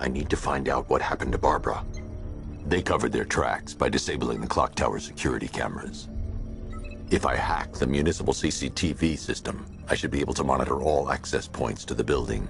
I need to find out what happened to Barbara. They covered their tracks by disabling the clock tower security cameras. If I hack the municipal CCTV system, I should be able to monitor all access points to the building.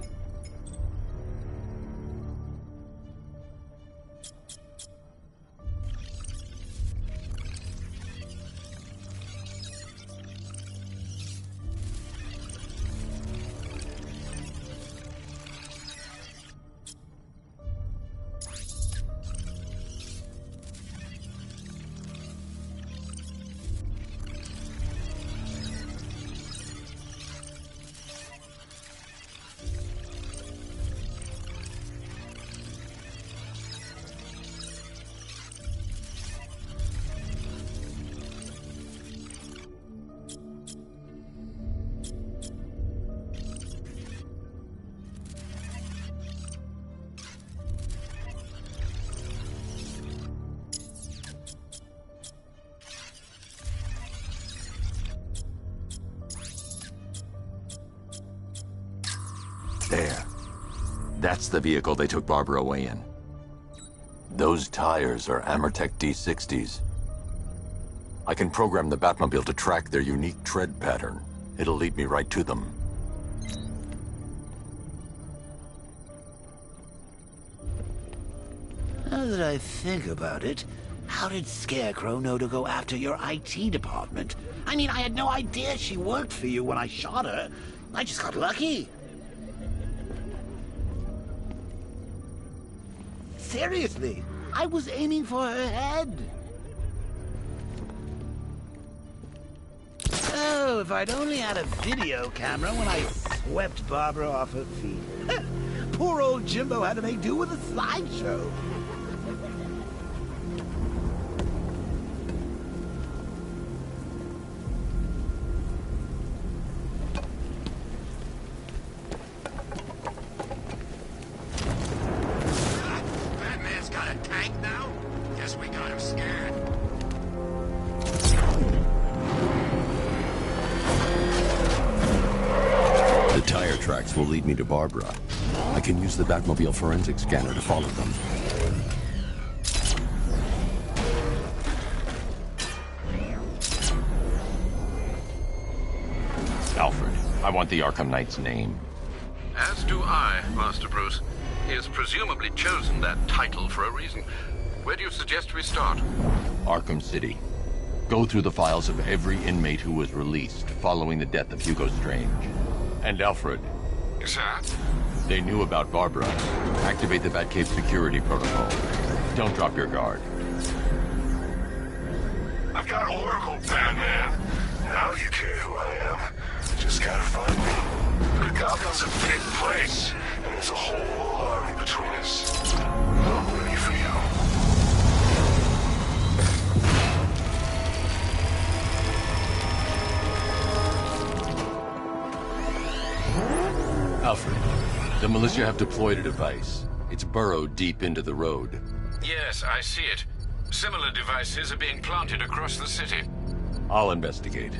There. That's the vehicle they took Barbara away in. Those tires are Amertech D60s. I can program the Batmobile to track their unique tread pattern. It'll lead me right to them. Now that I think about it, how did Scarecrow know to go after your IT department? I mean, I had no idea she worked for you when I shot her. I just got lucky. Seriously, I was aiming for her head. Oh, if I'd only had a video camera when I swept Barbara off her feet. Poor old Jimbo had to make do with a slideshow. Will lead me to Barbara. I can use the Batmobile forensic scanner to follow them. Alfred, I want the Arkham Knight's name. As do I, Master Bruce. He has presumably chosen that title for a reason. Where do you suggest we start? Arkham City. Go through the files of every inmate who was released following the death of Hugo Strange. And Alfred. Sir? They knew about Barbara. Activate the Batcave security protocol. Don't drop your guard. I've got Oracle, Batman. Now you care who I am. You just gotta find me. But Gotham's a big place, and there's a whole army between us. I'm ready for you. Alfred, the militia have deployed a device. It's burrowed deep into the road. Yes, I see it. Similar devices are being planted across the city. I'll investigate.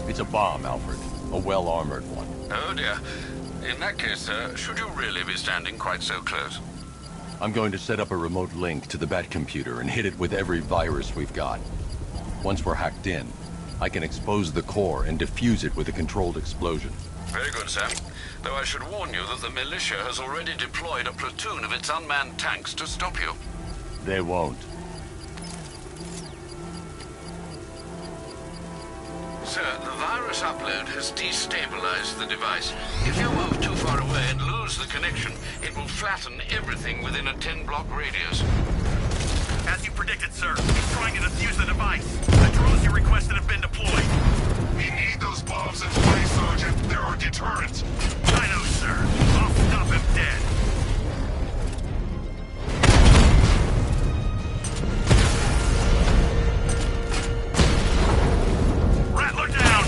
It's a bomb, Alfred. A well-armored one. Oh dear. In that case, sir, should you really be standing quite so close? I'm going to set up a remote link to the Batcomputer and hit it with every virus we've got. Once we're hacked in, I can expose the core and defuse it with a controlled explosion. Very good, sir. Though I should warn you that the militia has already deployed a platoon of its unmanned tanks to stop you. They won't. Sir, the virus upload has destabilized the device. If you move too far away and lose the connection, it will flatten everything within a 10-block radius. As you predicted, sir, he's trying to defuse the device. The drones you requested have been deployed. We need those bombs in place, Sergeant. They're our deterrent. I know, sir. I'll stop him dead. Rattler down!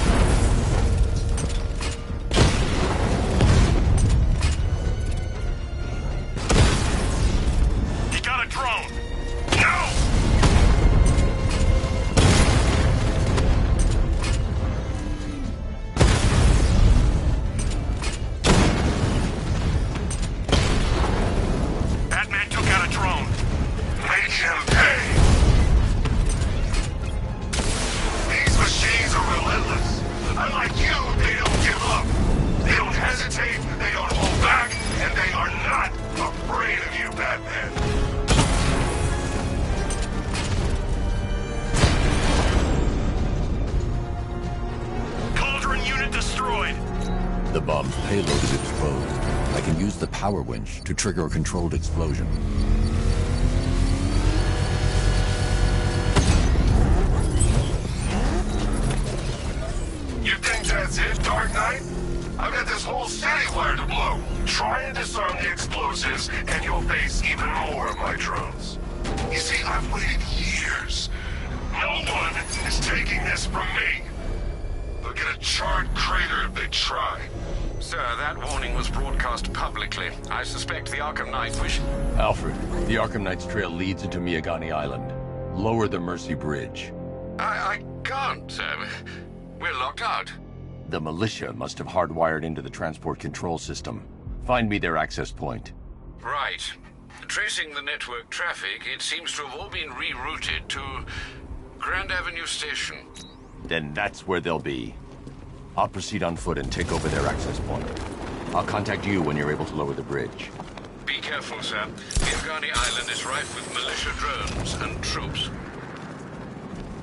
The bomb's payload is exposed. I can use the power winch to trigger a controlled explosion. You think that's it, Dark Knight? I've got this whole city wired to blow. Try and disarm the explosives, and you'll face even more of my drones. You see, I've waited years. No one is taking this from me. They'll get a charred crater if they try. Sir, that warning was broadcast publicly. I suspect the Arkham Knight wish... Alfred, the Arkham Knight's trail leads into Miyagani Island. Lower the Mercy Bridge. I can't, sir. We're locked out. The militia must have hardwired into the transport control system. Find me their access point. Right. Tracing the network traffic, it seems to have all been rerouted to Grand Avenue Station. Then that's where they'll be. I'll proceed on foot and take over their access point. I'll contact you when you're able to lower the bridge. Be careful, sir. Miyagani Island is rife with militia drones and troops.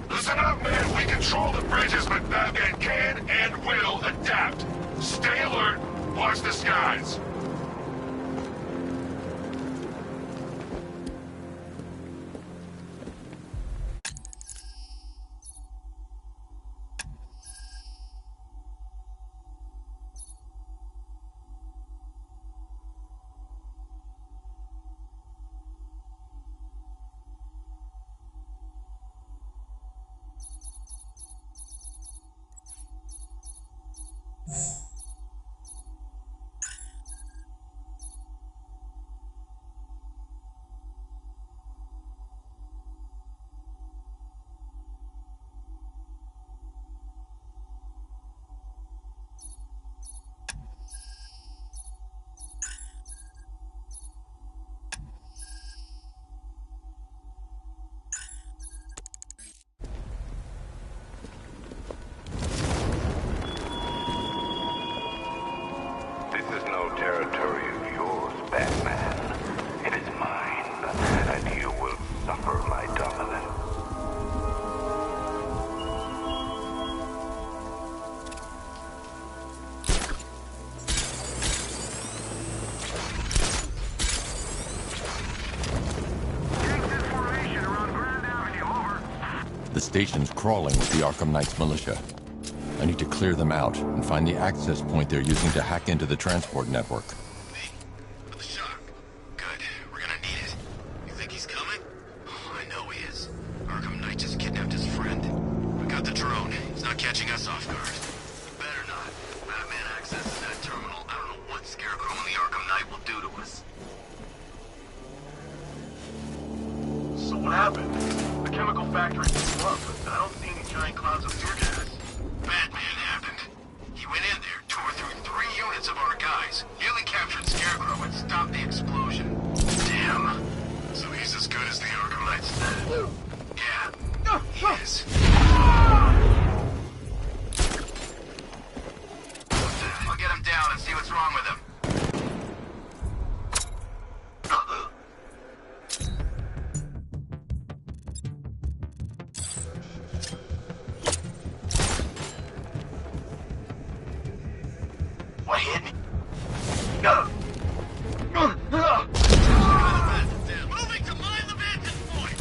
Listen up, man. We control the bridges, but Batman can and will adapt. Stay alert. Watch the skies. The station's crawling with the Arkham Knight's militia. I need to clear them out and find the access point they're using to hack into the transport network. For the shock. Good. We're gonna need it. You think he's coming? Oh, I know he is. Arkham Knight just kidnapped his friend. We got the drone. He's not catching us off guard. He better not. Batman accesses that terminal. I don't know what Scarecrow and the Arkham Knight will do to us. So what happened? The chemical factory blew up, but I don't see any giant clouds of fear gas. Batman happened. He went in there, tore through 3 units of our guys, nearly captured Scarecrow and stopped the explosion. Damn. So he's as good as the Arkham Knight said. Yeah, he is. I'll get him down and see what's wrong with him. What hit me? Moving to mine the vantage point.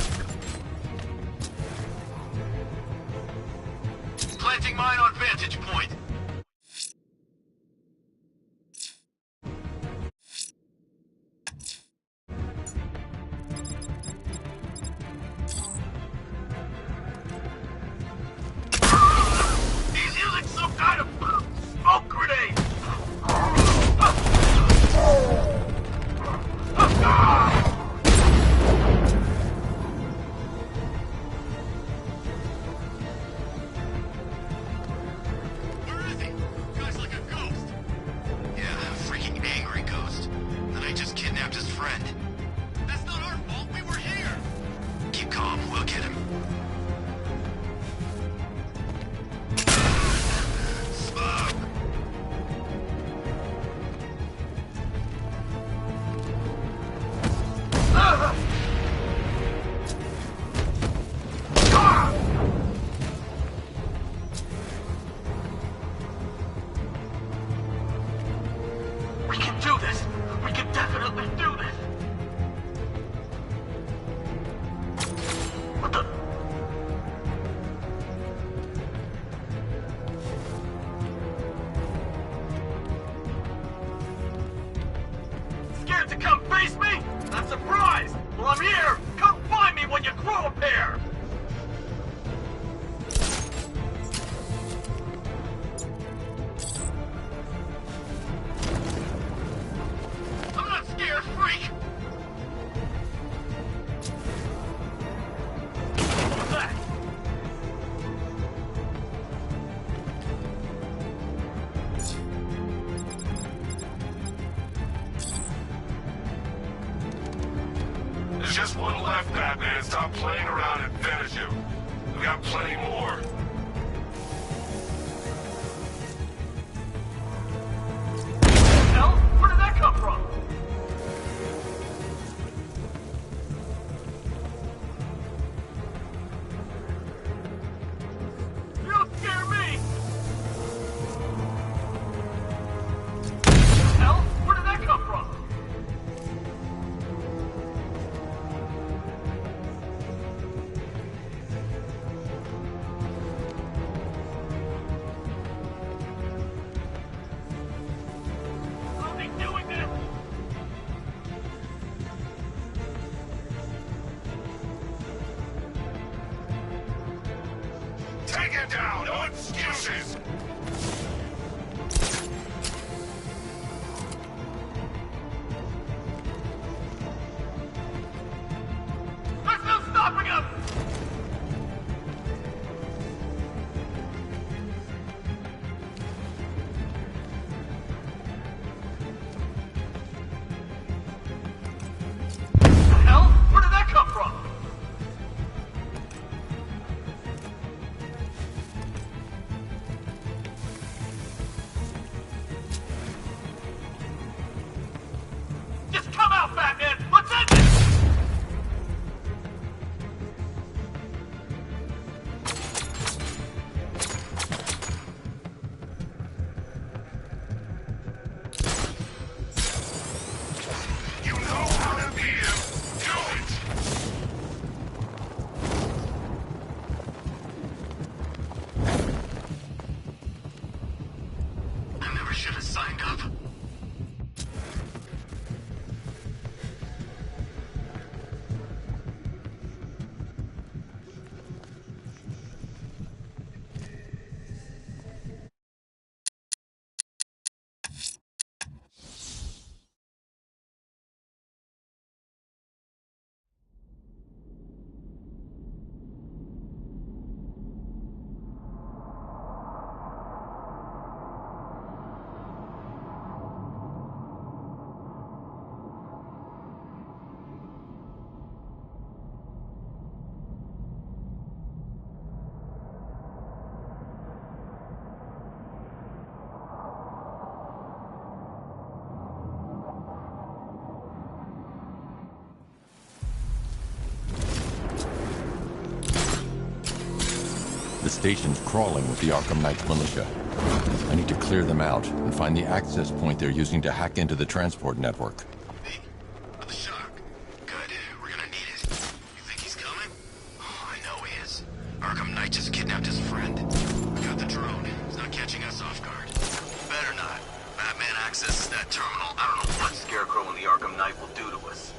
Planting mine on vantage point. He's using some kind of smoke grenade. We can do this! We can definitely do this! What the? Scared to come face me? Not surprised! Well, I'm here! Come find me when you grow a pair! I'm not scared, freak! What was that? There's just one left, Batman. Stop playing around and finish him. We got plenty more. Hell? Where did that come from? You don't scare me! Hell? Where did that come from? I'll be doing this! Take him down! No excuses! There's no stopping us! Hell? Where did that come from? Just come out, Batman! Let's end this! You know how to beat him! Do it! I never should have signed up. The station's crawling with the Arkham Knights militia. I need to clear them out and find the access point they're using to hack into the transport network. Hey, for the shock. Good. We're gonna need it. You think he's coming? Oh, I know he is. Arkham Knight just kidnapped his friend. We got the drone. He's not catching us off guard. Better not. Batman accesses that terminal. I don't know what Scarecrow and the Arkham Knight will do to us.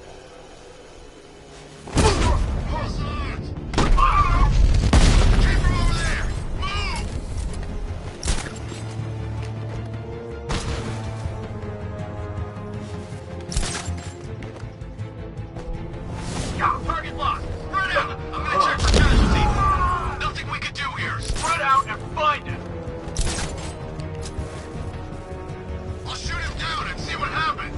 Keep him over there! Move! Target locked! Spread out! I'm gonna check for casualties. Nothing we can do here. Spread out and find it! I'll shoot him down and see what happens.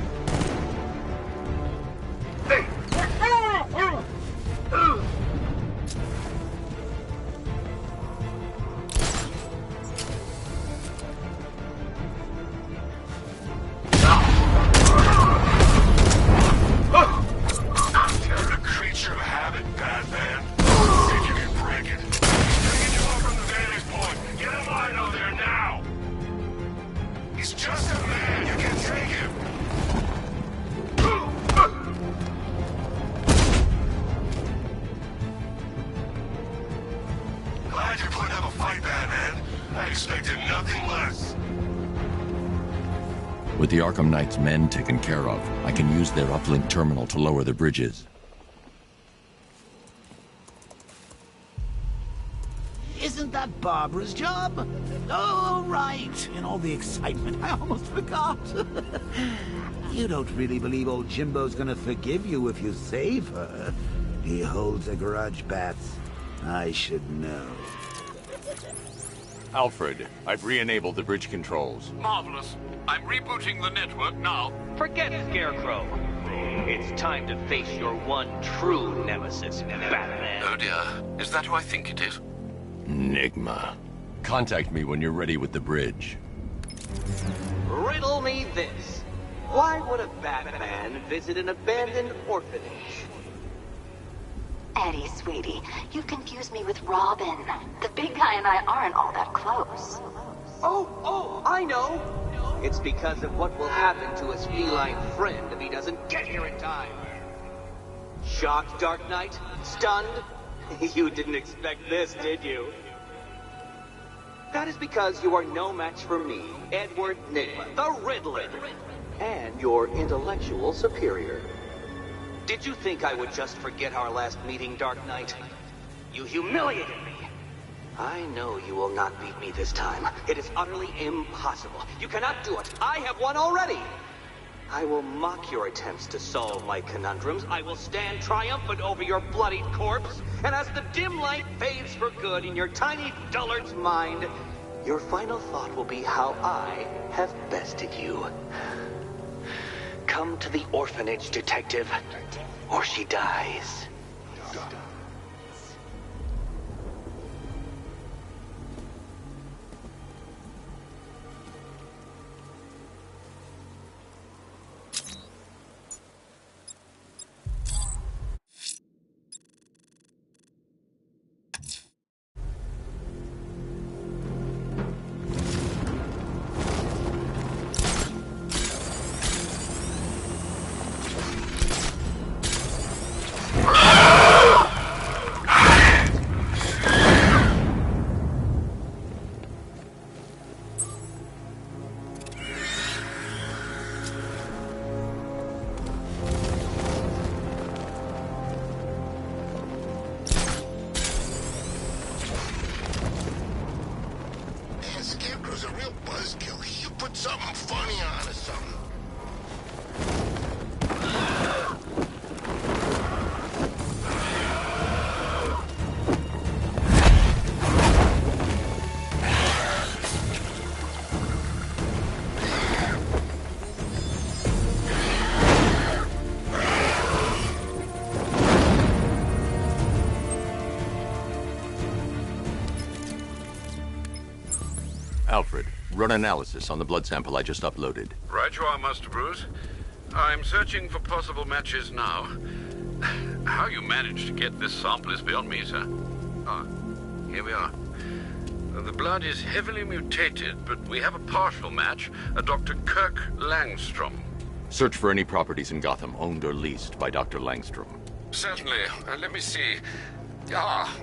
Hey! You're a creature of habit, Batman. See if you can break it. Taking you up from the vantage point. Get him out of there now! He's just a man. You can can take him. Glad you're putting up a fight, Batman. I expected nothing less. With the Arkham Knight's men taken care of, I can use their uplink terminal to lower the bridges. Isn't that Barbara's job? Oh, right. In all the excitement, I almost forgot. You don't really believe old Jimbo's gonna forgive you if you save her. He holds a grudge, Bats. I should know. Alfred, I've re-enabled the bridge controls. Marvelous. I'm rebooting the network now. Forget Scarecrow. It's time to face your one true nemesis, Batman. Oh dear. Is that who I think it is? Enigma. Contact me when you're ready with the bridge. Riddle me this. Why would a Batman visit an abandoned orphanage? Eddie, sweetie, you confused me with Robin. The big guy and I aren't all that close. Oh, I know. It's because of what will happen to his feline friend if he doesn't get here in time. Shocked, Dark Knight? Stunned? You didn't expect this, did you? That is because you are no match for me, Edward Nygma, the Riddler, and your intellectual superior. Did you think I would just forget our last meeting, Dark Knight? You humiliated me. I know you will not beat me this time. It is utterly impossible. You cannot do it. I have won already. I will mock your attempts to solve my conundrums. I will stand triumphant over your bloodied corpse. And as the dim light fades for good in your tiny dullard's mind, your final thought will be how I have bested you. Come to the orphanage, detective, or she dies. Scarecrow's a real buzzkill. You put something funny on or something. Alfred, run analysis on the blood sample I just uploaded. Right you are, Master Bruce. I'm searching for possible matches now. How you managed to get this sample is beyond me, sir. Ah, here we are. The blood is heavily mutated, but we have a partial match, a Dr. Kirk Langstrom. Search for any properties in Gotham owned or leased by Dr. Langstrom. Certainly. Let me see. Ah,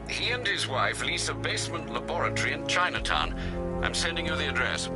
he and his wife lease a basement laboratory in Chinatown. I'm sending you the address.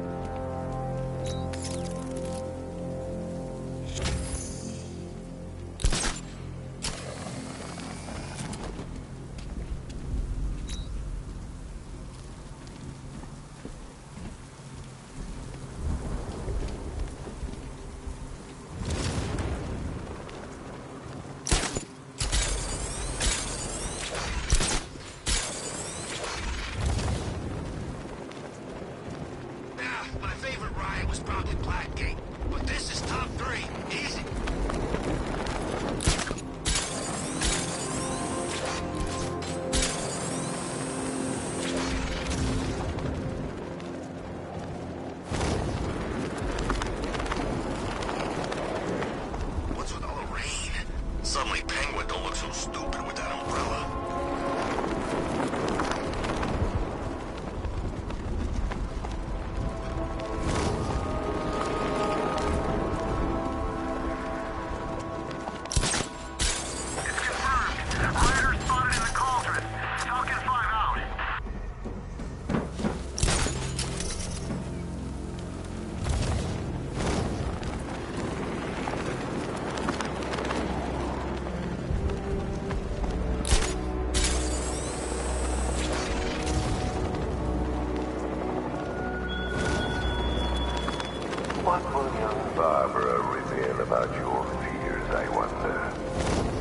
will young Barbara reveal about your fears, I wonder?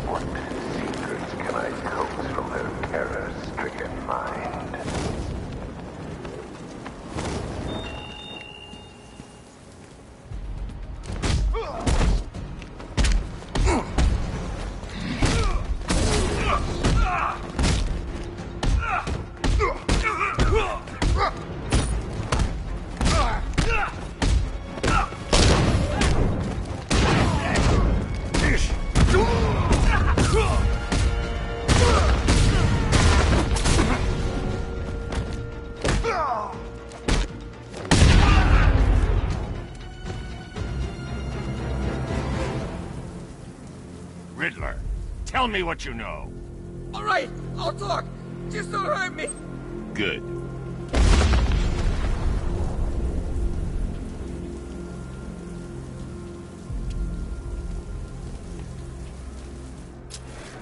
What secrets can I coax from her terror-stricken mind? Riddler, tell me what you know. All right, I'll talk. Just don't hurt me. Good.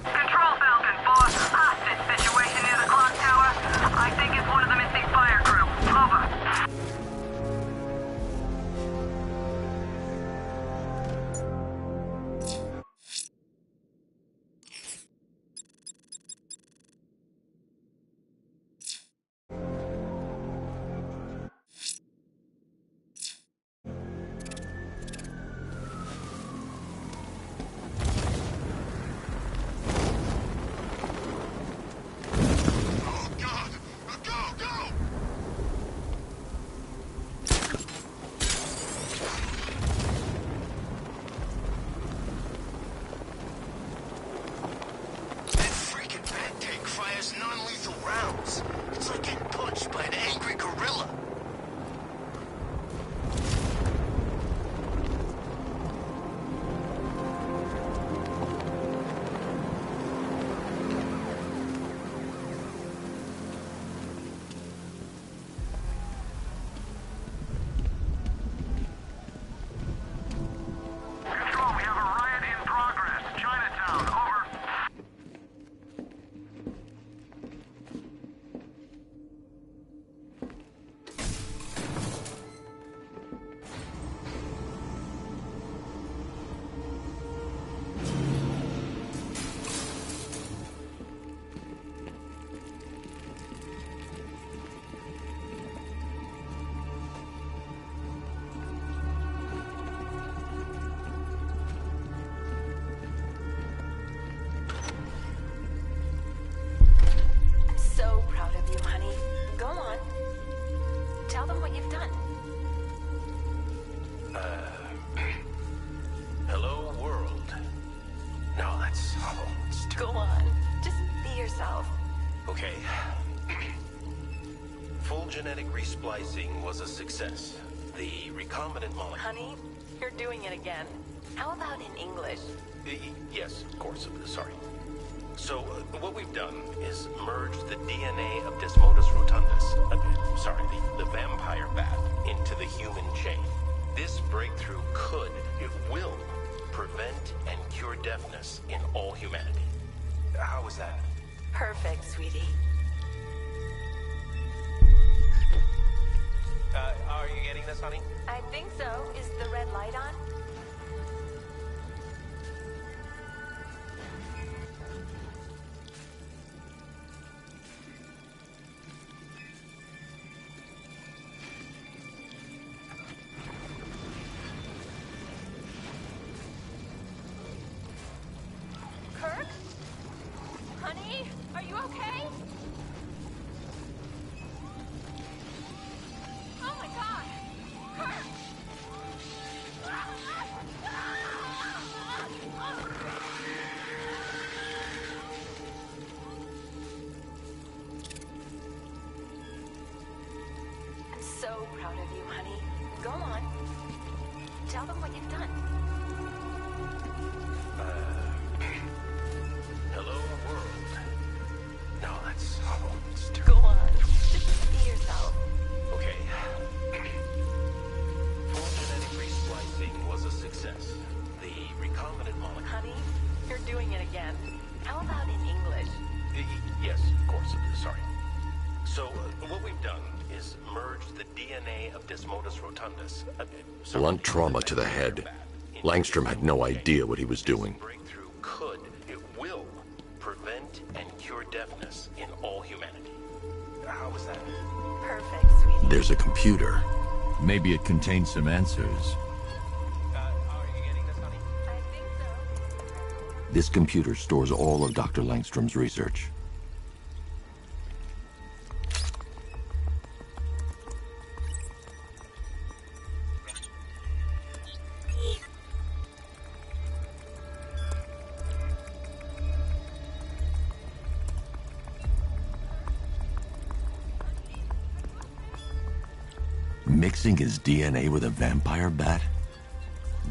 Control Falcon, boss. Hostage situation near the clock tower. I think it's one of the missing fire crew. Over. Oh, God! Go, go! That freaking bat tank fires non-lethal rounds. It's like getting punched by an angry gorilla. Control, we have a riot in progress. Chinatown, over. I'm so proud of you, honey. Go on. Tell them what you've done. Hello, world. No, that's awful. It's Go on. Just be yourself. Okay. Full genetic resplicing was a success. The recombinant molecule... Honey, you're doing it again. How about in English? Yes, of course. Sorry. So, what we've done is merged the DNA of Desmodus rotundus, the vampire bat, into the human chain. This breakthrough it will, prevent and cure deafness in all humanity. How was that? Perfect, sweetie. Are you getting this, honey? I think so. Is the red light on? Kirk? Honey, are you okay? Oh my God! Kirk! I'm so proud of you, honey. Go on. Tell them what you've done. Hello, world. No, that's awful. It's Go on. Just be yourself. Okay. Full genetic resplicing was a success. The recombinant molecule... Honey, you're doing it again. How about in English? Yes, of course. Sorry. So, what we've done is merged the DNA of Desmodus rotundus. Blunt trauma to the head. Langstrom had no idea what he was doing. Breakthrough could, it will, prevent and cure deafness in all humanity. How was that? Perfect, sweetie. There's a computer. Maybe it contains some answers. Are you getting this, honey? I think so. This computer stores all of Dr. Langstrom's research. Mixing his DNA with a vampire bat?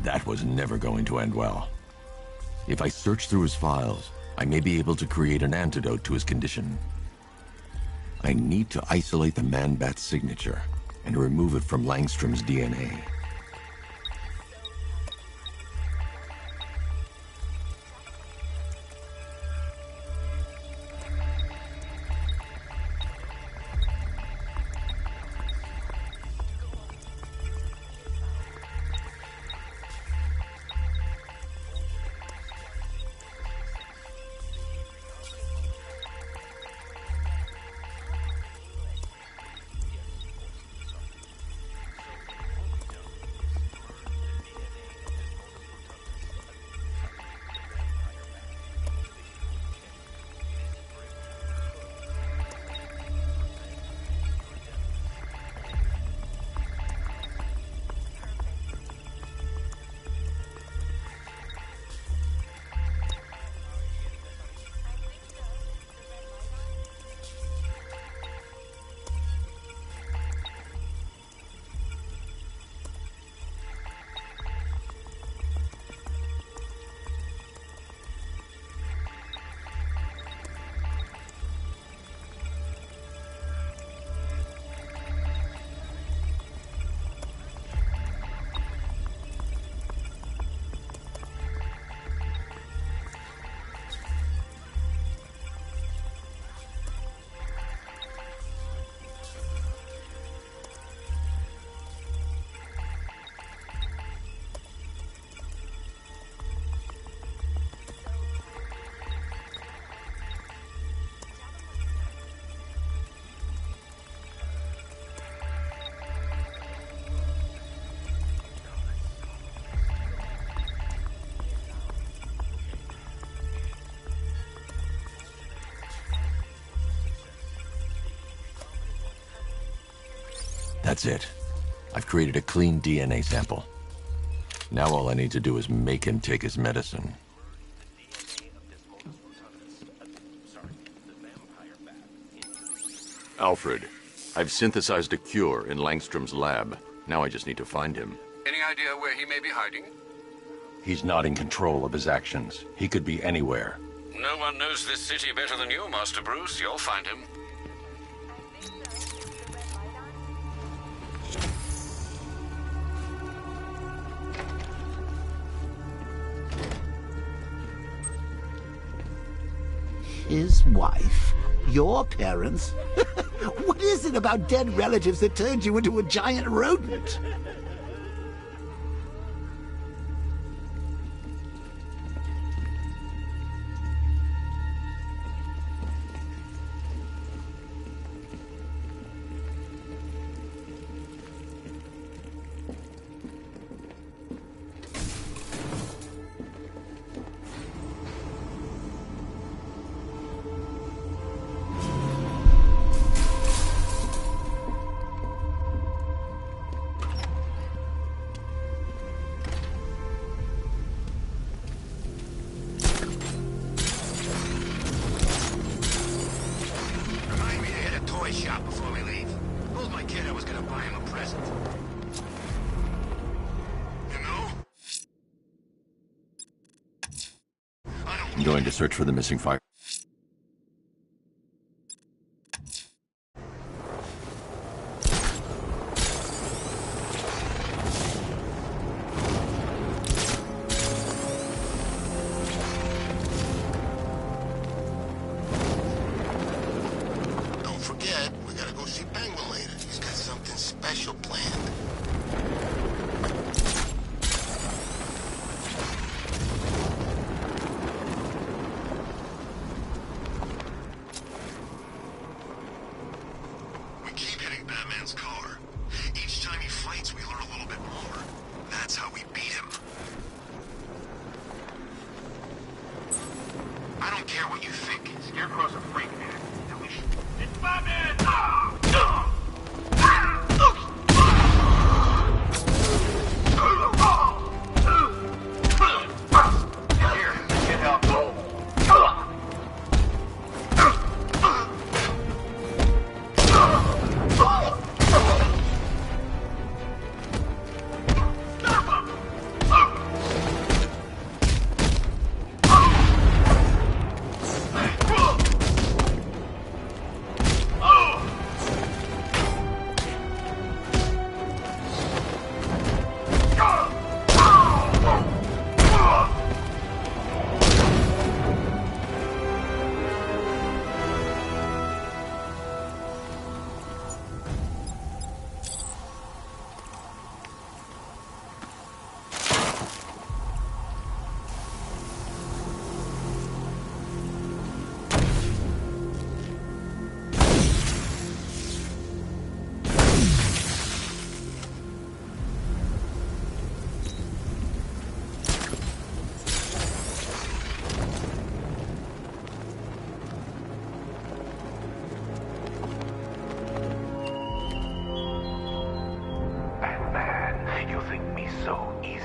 That was never going to end well. If I search through his files, I may be able to create an antidote to his condition. I need to isolate the man-bat's signature and remove it from Langstrom's DNA. That's it. I've created a clean DNA sample. Now all I need to do is make him take his medicine. Alfred, I've synthesized a cure in Langstrom's lab. Now I just need to find him. Any idea where he may be hiding? He's not in control of his actions. He could be anywhere. No one knows this city better than you, Master Bruce. You'll find him. His wife? Your parents? What is it about dead relatives that turned you into a giant rodent? Shop before we leave. Told my kid I was gonna buy him a present. You know? I'm going to search for the missing fire.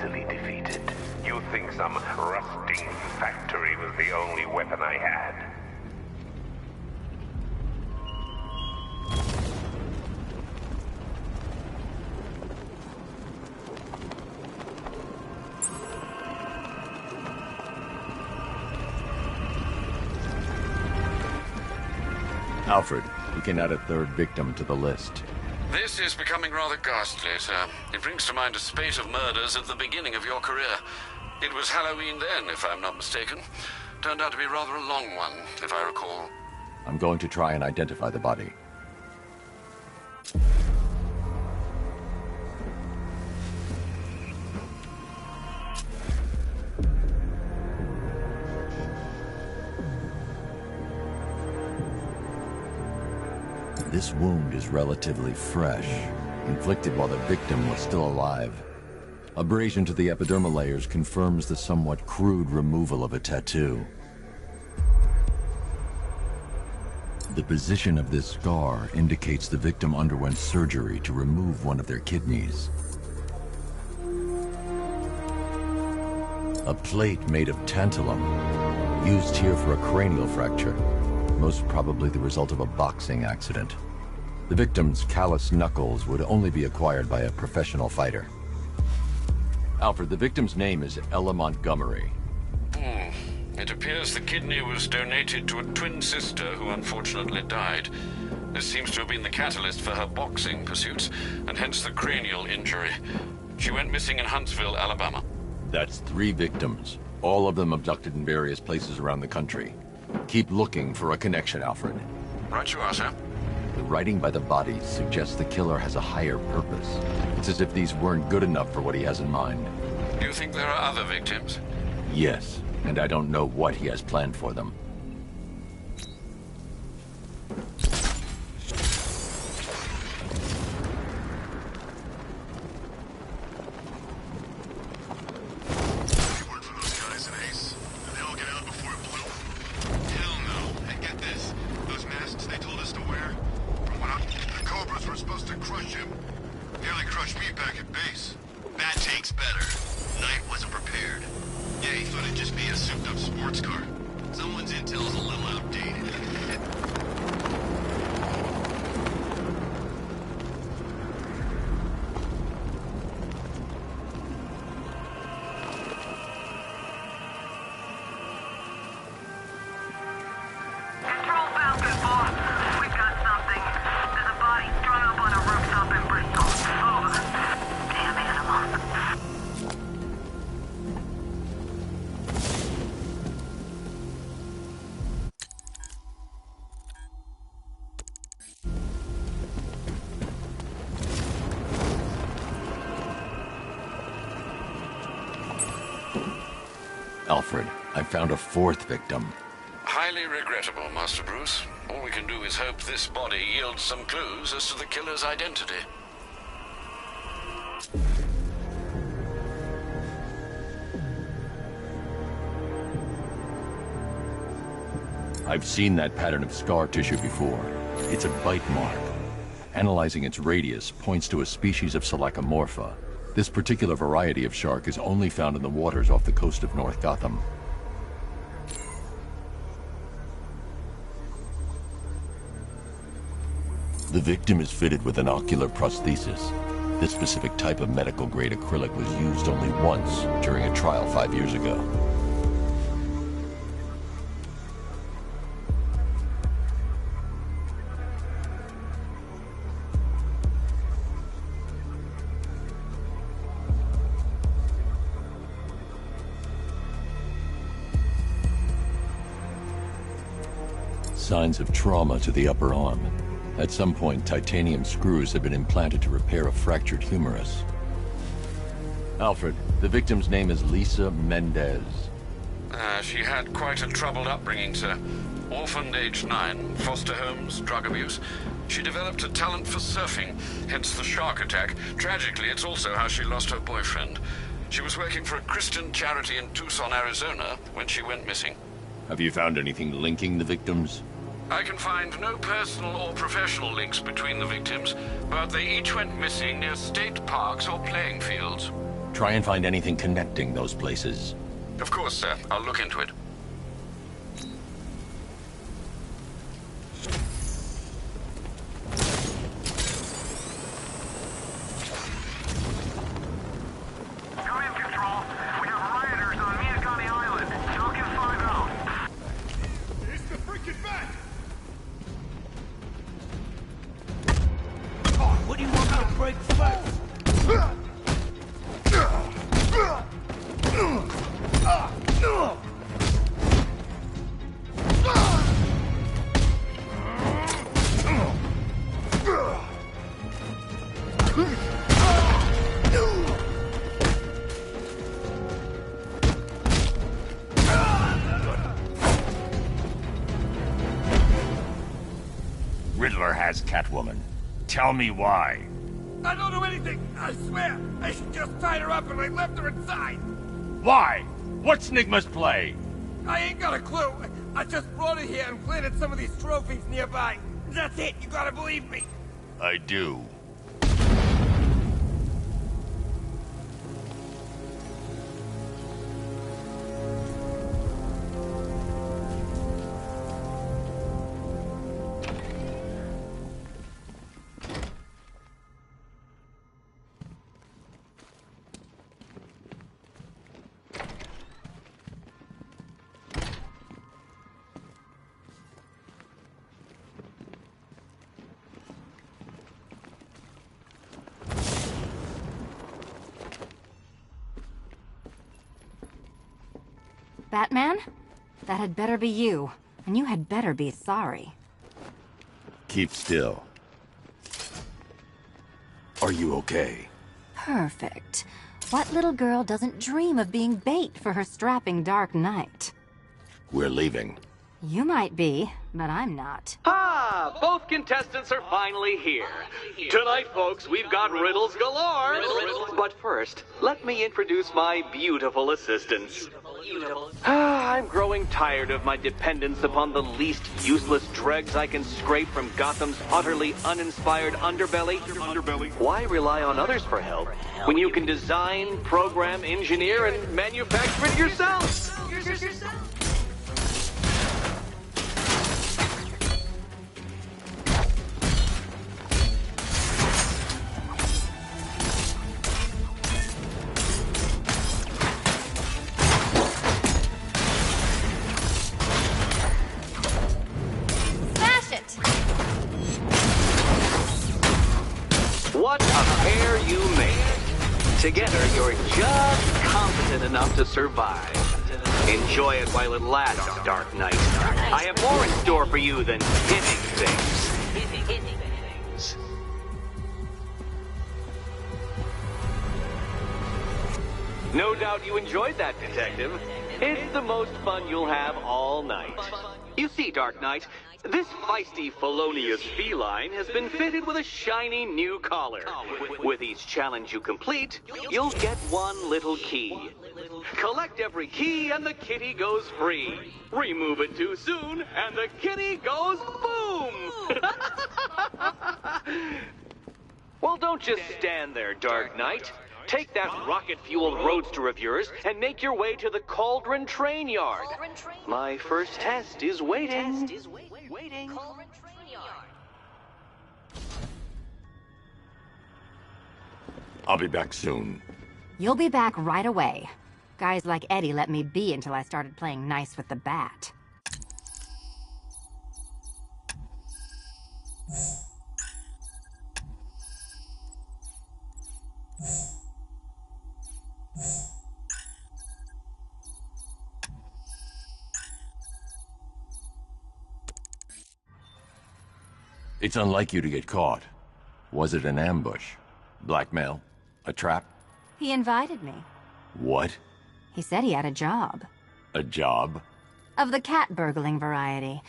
easily defeated. You think some rusting factory was the only weapon I had? Alfred, we can add a third victim to the list. This is becoming rather ghastly, sir. It brings to mind a spate of murders at the beginning of your career. It was Halloween then, if I'm not mistaken. Turned out to be rather a long one, if I recall. I'm going to try and identify the body. This wound is relatively fresh, inflicted while the victim was still alive. Abrasion to the epidermal layers confirms the somewhat crude removal of a tattoo. The position of this scar indicates the victim underwent surgery to remove one of their kidneys. A plate made of tantalum, used here for a cranial fracture, most probably the result of a boxing accident. The victim's calloused knuckles would only be acquired by a professional fighter. Alfred, the victim's name is Ella Montgomery. It appears the kidney was donated to a twin sister who unfortunately died. This seems to have been the catalyst for her boxing pursuits, and hence the cranial injury. She went missing in Huntsville, Alabama. That's 3 victims, all of them abducted in various places around the country. Keep looking for a connection, Alfred. Right you are, sir. The writing by the bodies suggests the killer has a higher purpose. It's as if these weren't good enough for what he has in mind. Do you think there are other victims? Yes, and I don't know what he has planned for them. Alfred, I found a 4th victim. Highly regrettable, Master Bruce. All we can do is hope this body yields some clues as to the killer's identity. I've seen that pattern of scar tissue before. It's a bite mark. Analyzing its radius points to a species of Selachomorpha. This particular variety of shark is only found in the waters off the coast of North Gotham. The victim is fitted with an ocular prosthesis. This specific type of medical-grade acrylic was used only once during a trial 5 years ago. Signs of trauma to the upper arm. At some point, titanium screws have been implanted to repair a fractured humerus. Alfred, the victim's name is Lisa Mendez. She had quite a troubled upbringing, sir. Orphaned aged 9, foster homes, drug abuse. She developed a talent for surfing, hence the shark attack. Tragically, it's also how she lost her boyfriend. She was working for a Christian charity in Tucson, Arizona, when she went missing. Have you found anything linking the victims? I can find no personal or professional links between the victims, but they each went missing near state parks or playing fields. Try and find anything connecting those places. Of course, sir. I'll look into it. Come in, Control. We have rioters on Miyakani Island. Falcon 5 out. It's the freaking bat! What do you want me to break first? Riddler has Catwoman. Tell me why. I don't know anything, I swear! I just tied her up and I left her inside! Why? What's Nigma's play? I ain't got a clue. I just brought her here and planted some of these trophies nearby. That's it, you gotta believe me. I do. Batman? That had better be you. And you had better be sorry. Keep still. Are you okay? Perfect. What little girl doesn't dream of being bait for her strapping Dark Knight? We're leaving. You might be, but I'm not. Ah, both contestants are finally here. Tonight, folks, we've got riddles galore. But first, let me introduce my beautiful assistants. I'm growing tired of my dependence upon the least useless dregs I can scrape from Gotham's utterly uninspired underbelly. Why rely on others for help when you can design, program, engineer, and manufacture it yourself? What a pair you make. Together, you're just competent enough to survive. Enjoy it while it lasts, Dark Knight. I have more in store for you than hitting things. No doubt you enjoyed that, Detective. It's the most fun you'll have all night. You see, Dark Knight, this feisty, felonious feline has been fitted with a shiny new collar. With each challenge you complete, you'll get one little key. Collect every key and the kitty goes free. Remove it too soon and the kitty goes boom! Well, don't just stand there, Dark Knight. Take that rocket-fueled roadster of yours and make your way to the Cauldron Train Yard. My first test is waiting. I'll be back soon. You'll be back right away. Guys like Eddie let me be until I started playing nice with the bat. It's unlike you to get caught. Was it an ambush? Blackmail? A trap? He invited me. What? He said he had a job. A job? Of the cat burgling variety.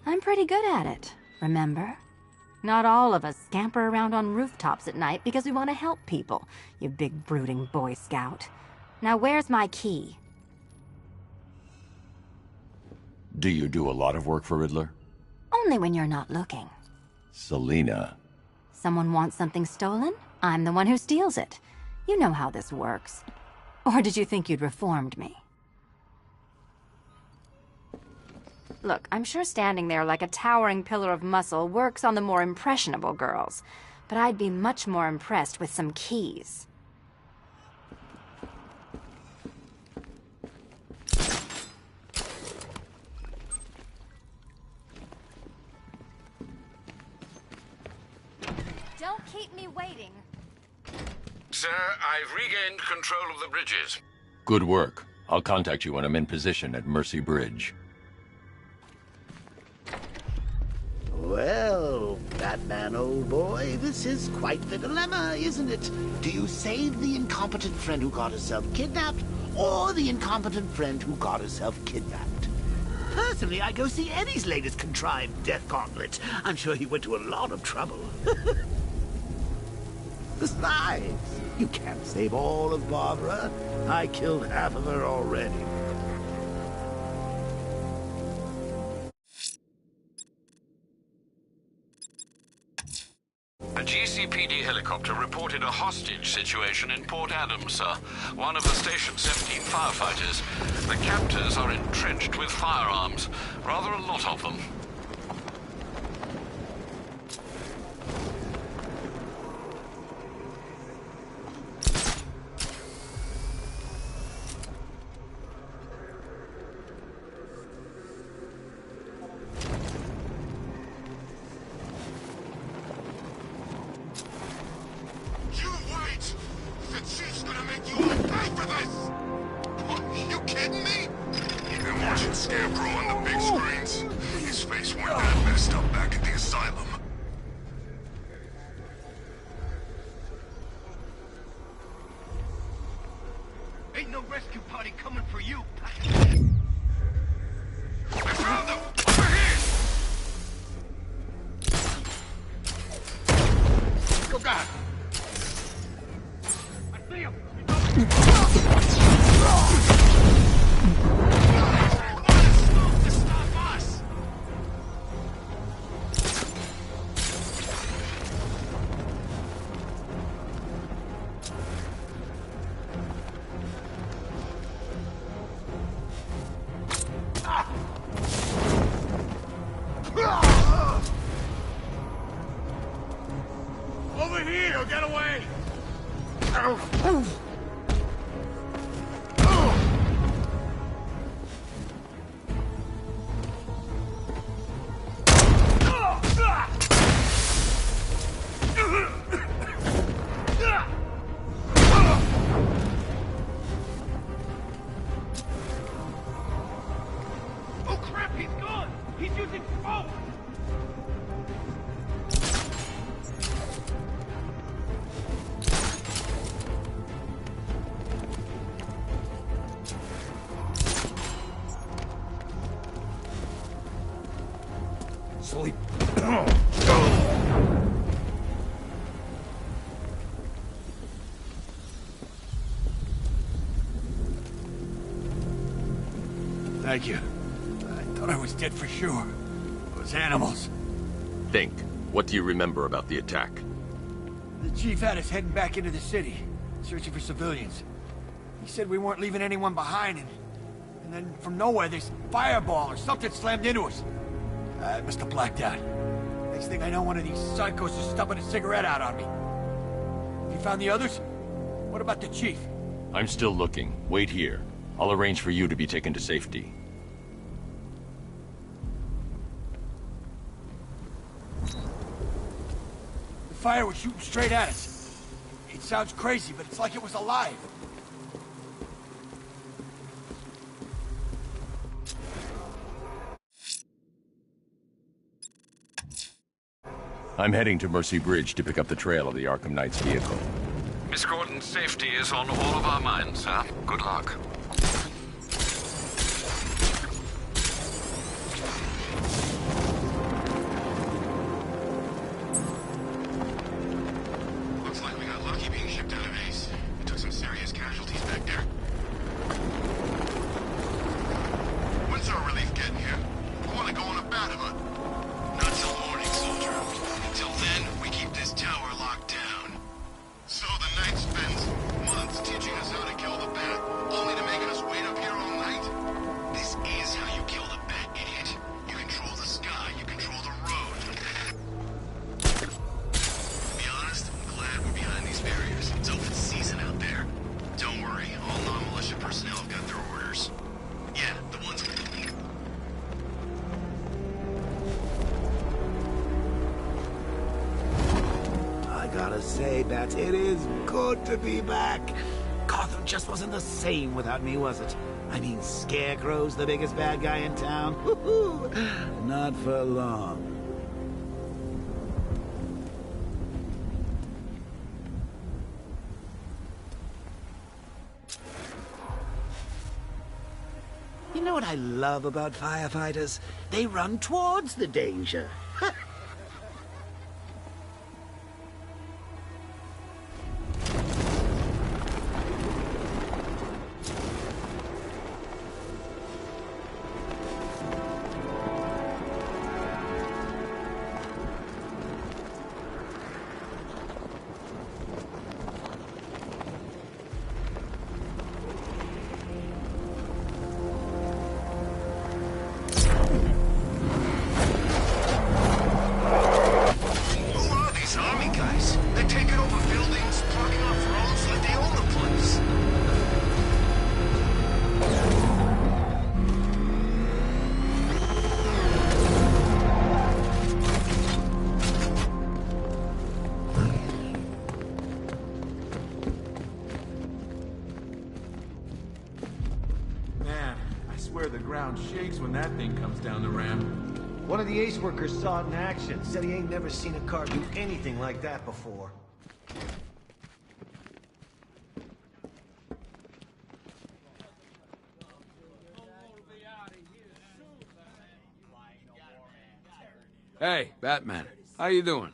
I'm pretty good at it, remember? Not all of us scamper around on rooftops at night because we want to help people, you big brooding Boy Scout. Now where's my key? Do you do a lot of work for Riddler? Only when you're not looking. Selina. Someone wants something stolen? I'm the one who steals it. You know how this works. Or did you think you'd reformed me? Look, I'm sure standing there like a towering pillar of muscle works on the more impressionable girls, but I'd be much more impressed with some keys. Don't keep me waiting. Sir, I've regained control of the bridges. Good work. I'll contact you when I'm in position at Mercy Bridge. Well, Batman, old boy, this is quite the dilemma, isn't it? Do you save the incompetent friend who got herself kidnapped, or the incompetent friend who got herself kidnapped? Personally, I'd go see Eddie's latest contrived death gauntlet. I'm sure he went to a lot of trouble. Besides, you can't save all of Barbara. I killed half of her already. A GCPD helicopter reported a hostage situation in Port Adams, sir. One of the Station 17 firefighters. The captors are entrenched with firearms. Rather a lot of them. Ain't no rescue party coming for you. I found them! Over here! Go back! I see him! Stop us! Over here! Get away! Oh crap, he's gone! He's using smoke! Sleep. Thank you. I thought I was dead for sure. Those animals. Think. What do you remember about the attack? The chief had us heading back into the city, searching for civilians. He said we weren't leaving anyone behind, and then from nowhere, this fireball or something slammed into us. I must have blacked out. Next thing I know, one of these psychos is stubbing a cigarette out on me. Have you found the others? What about the chief? I'm still looking. Wait here. I'll arrange for you to be taken to safety. The fire was shooting straight at us. It sounds crazy, but it's like it was alive. I'm heading to Mercy Bridge to pick up the trail of the Arkham Knight's vehicle. Miss Gordon's safety is on all of our minds, sir. Good luck. Looks like we got lucky being shipped out of Ace. We took some serious casualties back there. When's our relief getting here? We want to go on a bat hunt. Not till morning, soldier. Until then, we keep this tower locked down. So the night spends say, Bats, it is good to be back. Gotham just wasn't the same without me, was it? I mean, Scarecrow's the biggest bad guy in town. Woo-hoo! Not for long. You know what I love about firefighters? They run towards the danger. Shakes when that thing comes down the ramp. One of the Ace workers saw it in action. Said he ain't never seen a car do anything like that before. Hey, Batman. How you doing?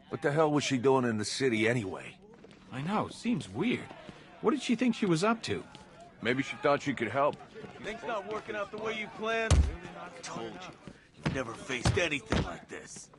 What the hell was she doing in the city anyway? I know, seems weird. What did she think she was up to? Maybe she thought she could help. Things not working out the way you planned? I told you. You've never faced anything like this.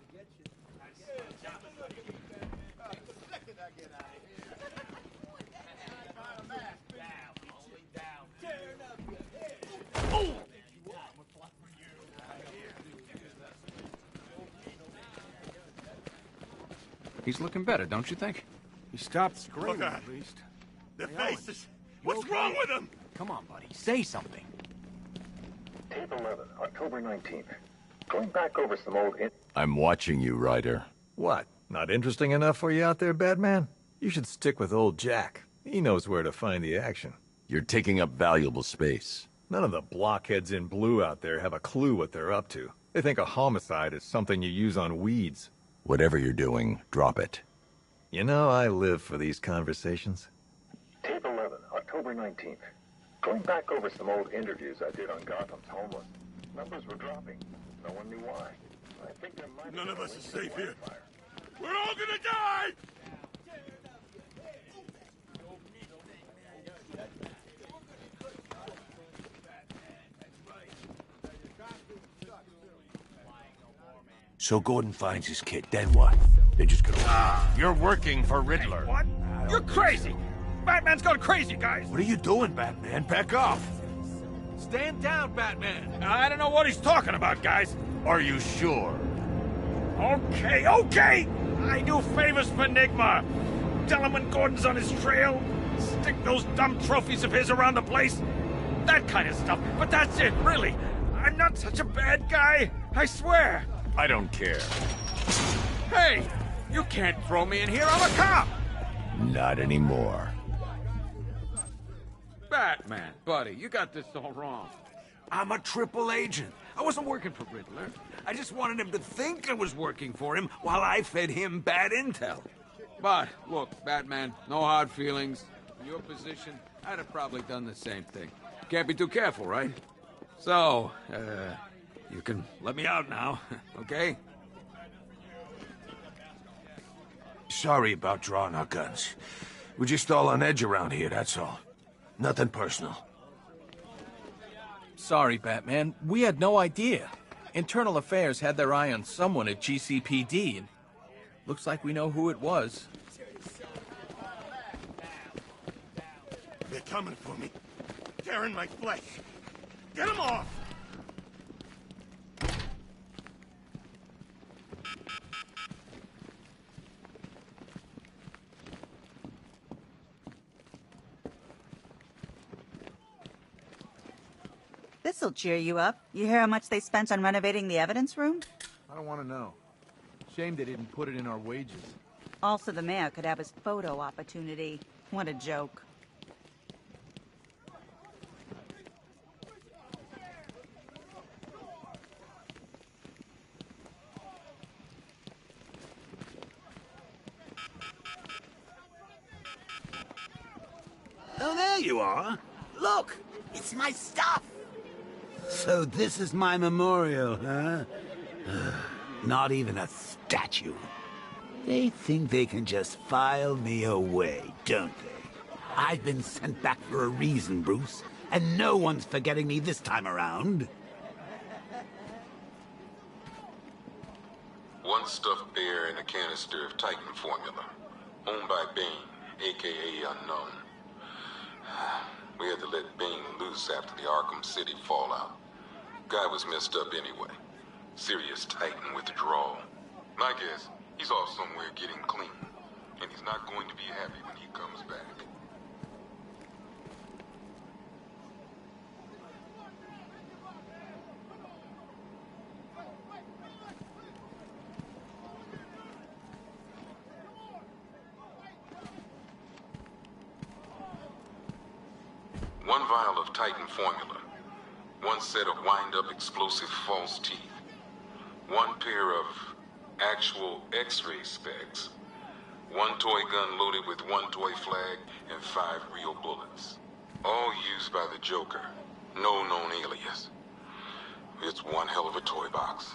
He's looking better, don't you think? He stopped screaming, at least. Their faces! What's wrong with them? Come on, buddy. Say something. Tape 11, October 19th. Going back over some old... I'm watching you, Ryder. What? Not interesting enough for you out there, Batman? You should stick with old Jack. He knows where to find the action. You're taking up valuable space. None of the blockheads in blue out there have a clue what they're up to. They think a homicide is something you use on weeds. Whatever you're doing, drop it. You know, I live for these conversations. Tape 11, October 19th. Going back over some old interviews I did on Gotham's homeless. Numbers were dropping. No one knew why. I think there might None of us is safe here. We're all gonna die! So Gordon finds his kid, then what? They're just gonna... You're working for Riddler. What? You're crazy! Batman's gone crazy, guys! What are you doing, Batman? Back off! Stand down, Batman! I don't know what he's talking about, guys. Are you sure? Okay, okay! I do favors for Enigma. Tell him when Gordon's on his trail. Stick those dumb trophies of his around the place. That kind of stuff. But that's it, really. I'm not such a bad guy. I swear. I don't care. Hey! You can't throw me in here. I'm a cop! Not anymore. Batman, buddy, you got this all wrong. I'm a triple agent. I wasn't working for Riddler. I just wanted him to think I was working for him while I fed him bad intel. But, look, Batman, no hard feelings. In your position, I'd have probably done the same thing. Can't be too careful, right? So, you can let me out now, okay? Sorry about drawing our guns. We're just all on edge around here, that's all. Nothing personal. Sorry, Batman. We had no idea. Internal Affairs had their eye on someone at GCPD, and looks like we know who it was. They're coming for me. Tearing my flesh. Get them off! This'll cheer you up. You hear how much they spent on renovating the evidence room? I don't want to know. Shame they didn't put it in our wages. Also, the mayor could have his photo opportunity. What a joke. Oh, there you are. Look, it's my stuff. So this is my memorial, huh? Not even a statue. They think they can just file me away, don't they? I've been sent back for a reason, Bruce, and no one's forgetting me this time around. One stuffed bear in a canister of Titan formula, owned by Bane, aka Unknown. We had to let Bane loose after the Arkham City fallout. Guy was messed up anyway. Serious Titan withdrawal. My guess, he's off somewhere getting clean, and he's not going to be happy when he comes back. One vial of Titan formula, one set of wind-up explosive false teeth, one pair of actual X-ray specs, one toy gun loaded with one toy flag, and 5 real bullets. All used by the Joker. No known alias. It's one hell of a toy box.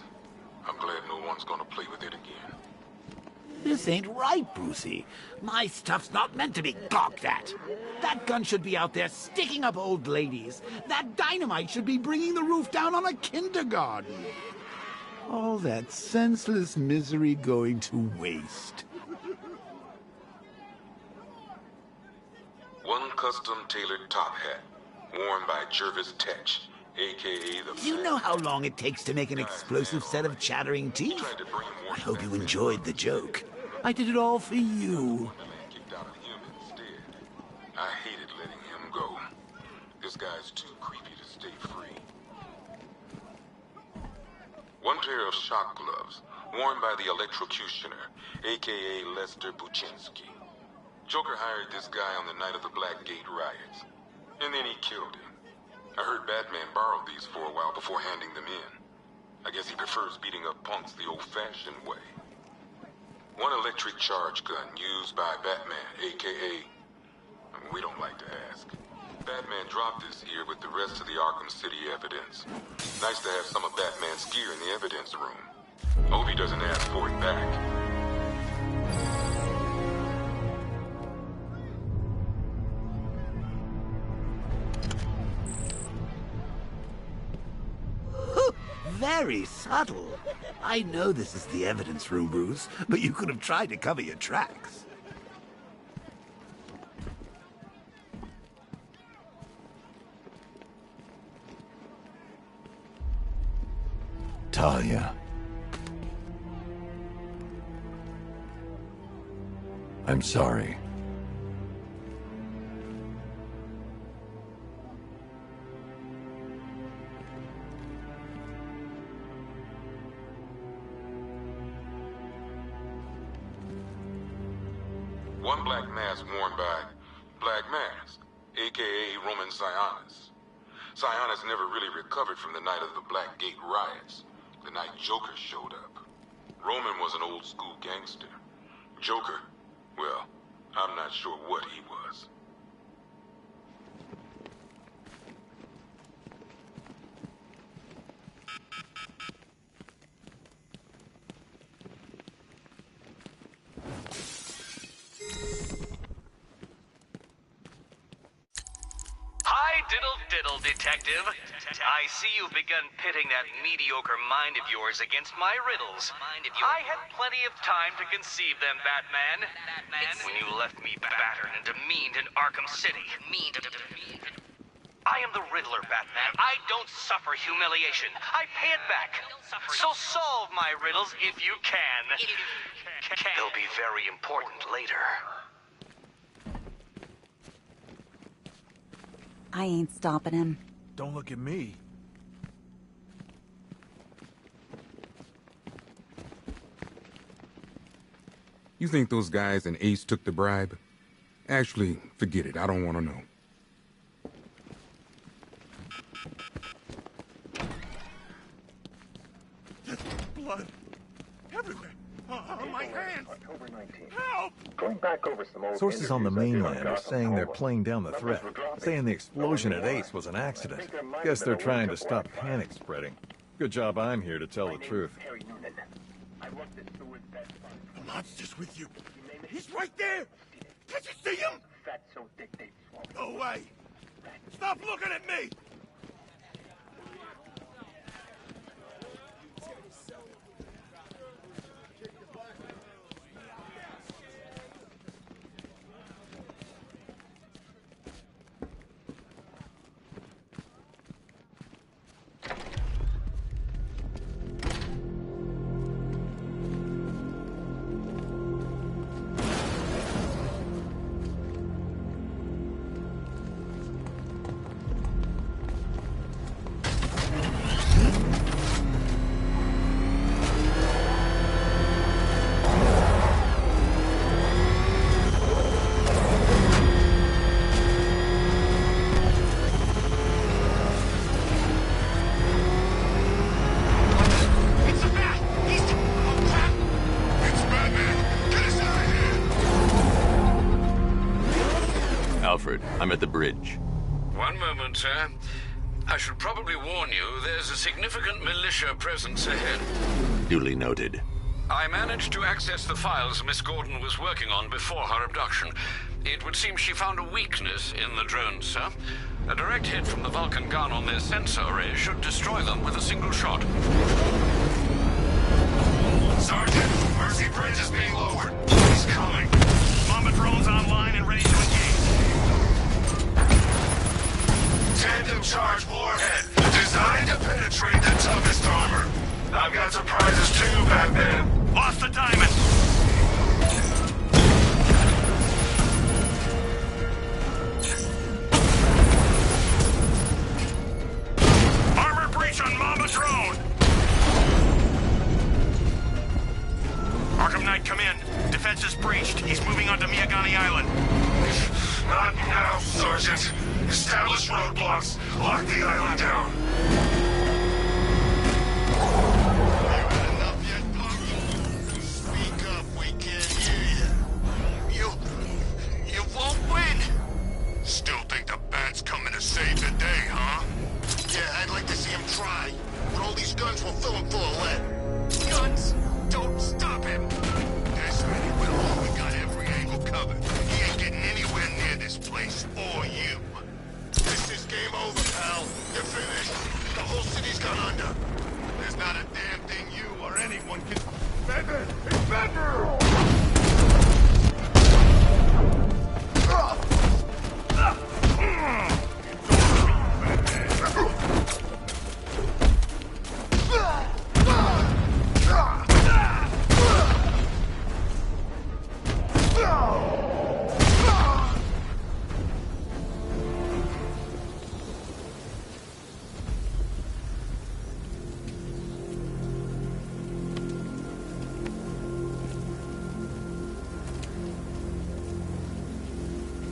I'm glad no one's gonna play with it again. This ain't right, Brucey. My stuff's not meant to be gawked at. That gun should be out there sticking up old ladies. That dynamite should be bringing the roof down on a kindergarten. All that senseless misery going to waste. One custom-tailored top hat, worn by Jervis Tetch, a.k.a. the... Do you know how long it takes to make an explosive set of chattering teeth? I hope you enjoyed the joke. I did it all for you. I hated letting him go. This guy's too creepy to stay free. One pair of shock gloves, worn by the electrocutioner, a.k.a. Lester Buczynski. Joker hired this guy on the night of the Blackgate riots, and then he killed him. I heard Batman borrowed these for a while before handing them in. I guess he prefers beating up punks the old-fashioned way. One electric charge gun used by Batman, a.k.a. We don't like to ask. Batman dropped this here with the rest of the Arkham City evidence. Nice to have some of Batman's gear in the evidence room. Hope he doesn't ask for it back. Very subtle. I know this is the evidence room, Bruce, but you could have tried to cover your tracks. Talia. I'm sorry. One black mask worn by Black Mask, a.k.a. Roman Sionis. Sionis never really recovered from the night of the Blackgate riots, the night Joker showed up. Roman was an old-school gangster. Joker, well, I'm not sure what he was. Hi, diddle-diddle, detective. I see you've begun pitting that mediocre mind of yours against my riddles. I had plenty of time to conceive them, Batman. It's when you left me battered and demeaned in Arkham City. I am the Riddler, Batman. I don't suffer humiliation. I pay it back. So solve my riddles if you can. They'll be very important later. I ain't stopping him. Don't look at me. You think those guys and Ace took the bribe? Actually, forget it. I don't want to know. Blood. Everywhere. On my hands. October 19th. Help! Going back over some old Sources on the interviews I did on mainland are Gotham saying they're Homeless. playing down the Numbers threat, were dropping. saying the explosion No at one knew Ace was an why. accident. I think there might Guess have they're been a trying to wake-up stop wildfire. panic spreading. Good job I'm here to tell the truth. Harry Noonan. I worked at Seward's Best Fund. The monster's with you. He's right there. Can't you see him? Fat so thick they swallow. No way. Stop looking at me. Alfred, I'm at the bridge. One moment, sir. I should probably warn you, there's a significant militia presence ahead. Duly noted. I managed to access the files Miss Gordon was working on before her abduction. It would seem she found a weakness in the drones, sir. A direct hit from the Vulcan gun on their sensor array should destroy them with a single shot. Sergeant, Mercy Bridge is being lowered. He's coming. Mama drone's online and ready to engage. Tandem charge warhead, designed to penetrate the toughest armor. I've got surprises too, Batman. Lost the diamond. Armor breach on Mama drone. Arkham Knight, come in. Defense is breached. He's moving onto Miyagani Island. Not now, Sergeant. Establish roadblocks. Lock the island down. Speak up, we can't hear you. You won't win! Still think the bat's coming to save the day, huh? Yeah, I'd like to see him try. With all these guns, we'll fill him full of lead. Guns don't stop him! This many will. We got every angle covered. He ain't getting anywhere near this place, or you. This is game over, pal. You're finished. The whole city's gone under. There's not a damn thing you or anyone can... Batman! It's Batman!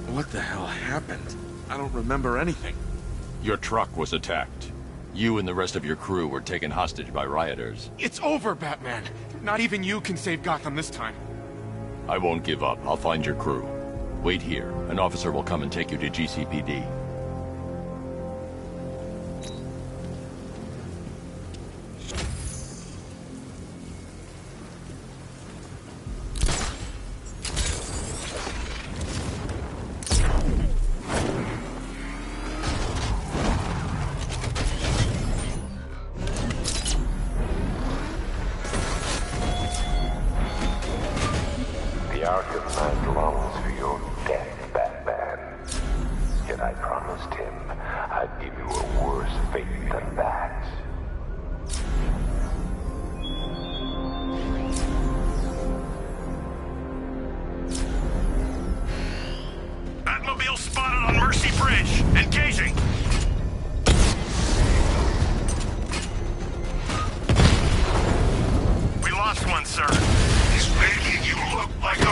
What the hell happened? I don't remember anything. Your truck was attacked. You and the rest of your crew were taken hostage by rioters. It's over, Batman. Not even you can save Gotham this time. I won't give up. I'll find your crew. Wait here. An officer will come and take you to GCPD. The Arkham Knight longs for your death, Batman. Yet I promised him I'd give you a worse fate than that. Batmobile spotted on Mercy Bridge. Engaging. We lost one, sir. He's making you look like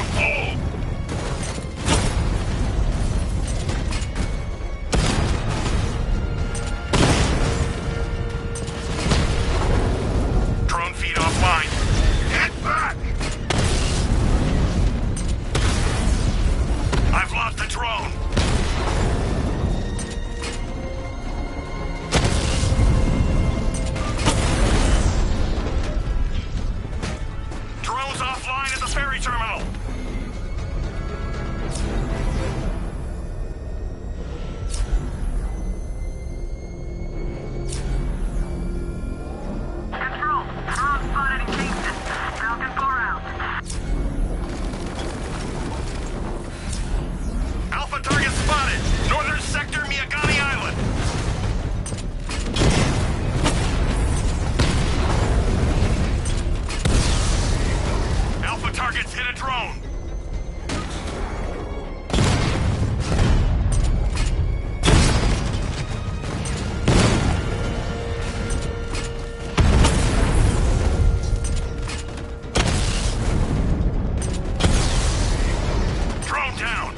him down!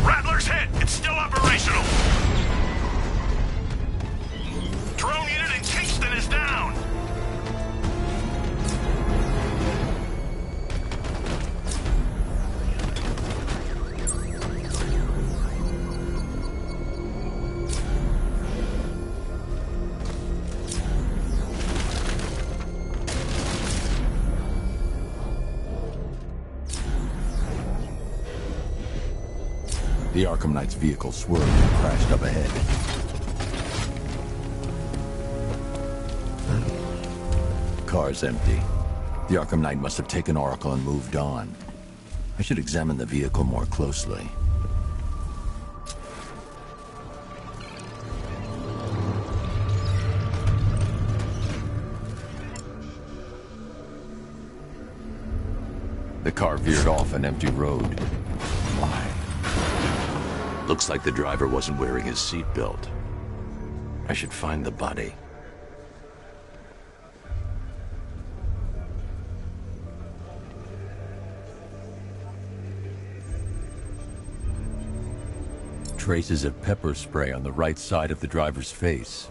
Rattler's hit! It's still operational! Drone unit in Kingston is down! The Arkham Knight's vehicle swerved and crashed up ahead. Car's empty. The Arkham Knight must have taken Oracle and moved on. I should examine the vehicle more closely. The car veered off an empty road. Why? Looks like the driver wasn't wearing his seatbelt. I should find the body. Traces of pepper spray on the right side of the driver's face.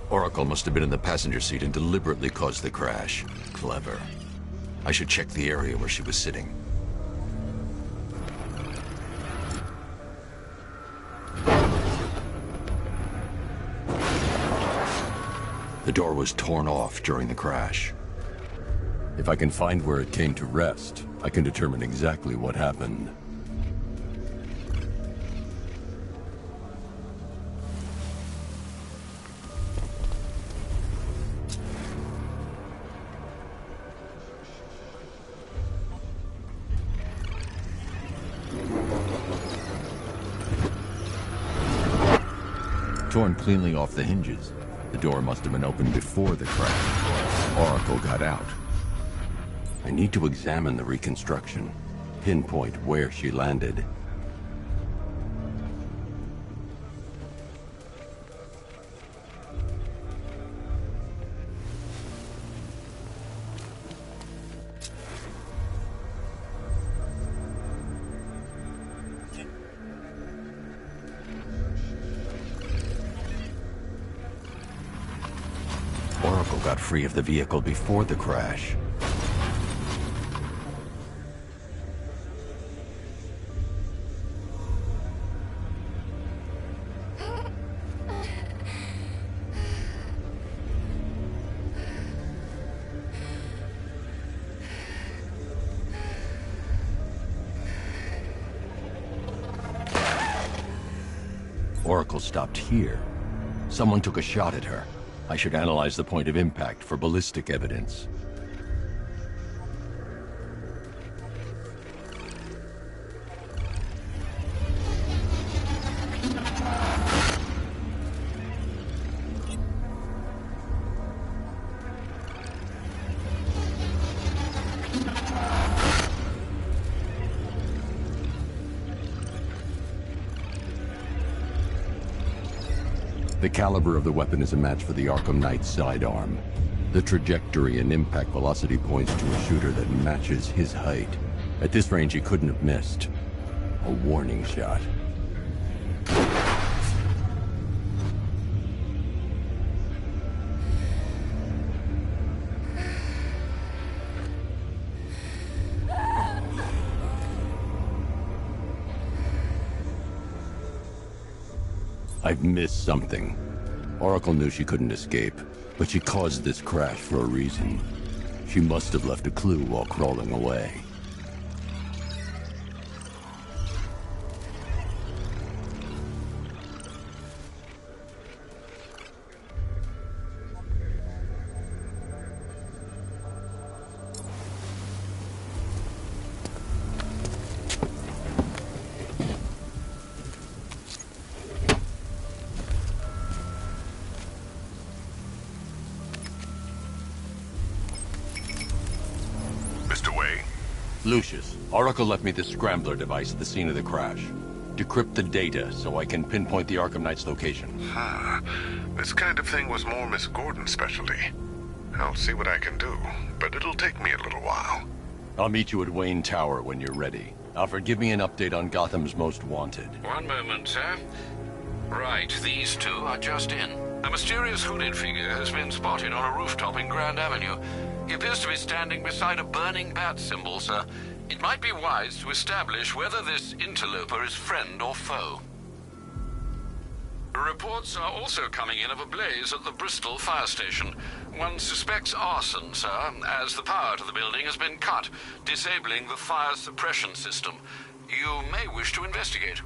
Oracle must have been in the passenger seat and deliberately caused the crash. Clever. I should check the area where she was sitting. The door was torn off during the crash. If I can find where it came to rest, I can determine exactly what happened. Torn cleanly off the hinges. The door must have been opened before the crash. Oracle got out. I need to examine the reconstruction, pinpoint where she landed. Oracle got free of the vehicle before the crash. Oracle stopped here. Someone took a shot at her. I should analyze the point of impact for ballistic evidence. The caliber of the weapon is a match for the Arkham Knight's sidearm. The trajectory and impact velocity points to a shooter that matches his height. At this range, he couldn't have missed. A warning shot. I've missed something. Oracle knew she couldn't escape, but she caused this crash for a reason. She must have left a clue while crawling away. Lucius, Oracle left me the scrambler device at the scene of the crash. Decrypt the data so I can pinpoint the Arkham Knight's location. This kind of thing was more Miss Gordon's specialty. I'll see what I can do, but it'll take me a little while. I'll meet you at Wayne Tower when you're ready. Alfred, give me an update on Gotham's Most Wanted. One moment, sir. Right, these two are just in. A mysterious hooded figure has been spotted on a rooftop in Grand Avenue. He appears to be standing beside a burning bat symbol, sir. It might be wise to establish whether this interloper is friend or foe. Reports are also coming in of a blaze at the Bristol fire station. One suspects arson, sir, as the power to the building has been cut, disabling the fire suppression system. You may wish to investigate.